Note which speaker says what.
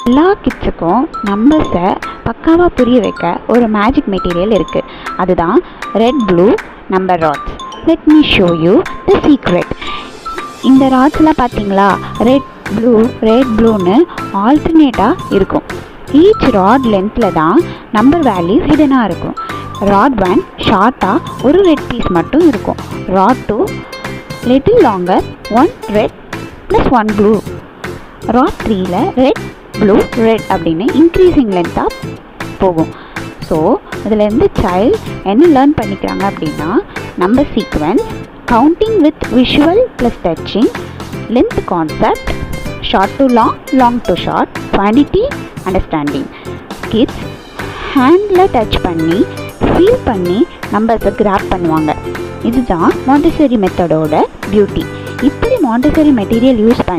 Speaker 1: எல்லா கிட்ஸுக்கும் நம்பர்ஸை பக்காவாக புரிய வைக்க ஒரு மேஜிக் மெட்டீரியல் இருக்குது. அதுதான் red blue number rods. Let me show you the secret. இந்த ராட்ஸ்லாம் பார்த்தீங்களா, ரெட் ப்ளூன்னு ஆல்டர்னேட்டாக இருக்கும். ஈச் ராட் லென்த்தில் தான் நம்பர் வேல்யூ ஹிடனாக இருக்கும். ராட் 1 ஷார்ட்டாக ஒரு ரெட் பீஸ் மட்டும் இருக்கும். Rod 2 little longer, 1 red plus 1 blue. Rod 3ல ரெட் அப்படின்னு இன்க்ரீஸிங் லென்த்தாக போகும். ஸோ இதிலேருந்து சைல்டு என்ன லேர்ன் பண்ணிக்கிறாங்க அப்படின்னா, number sequence, counting with visual plus touching, length concept, short to long, long to short, quantity understanding. Kids handle touch பண்ணி feel பண்ணி நம்பர்ஸை கிராப் பண்ணுவாங்க. இதுதான் மாண்டெசரி மெத்தடோட பியூட்டி. இப்படி மாண்டெசரி மெட்டீரியல் யூஸ் பண்ணி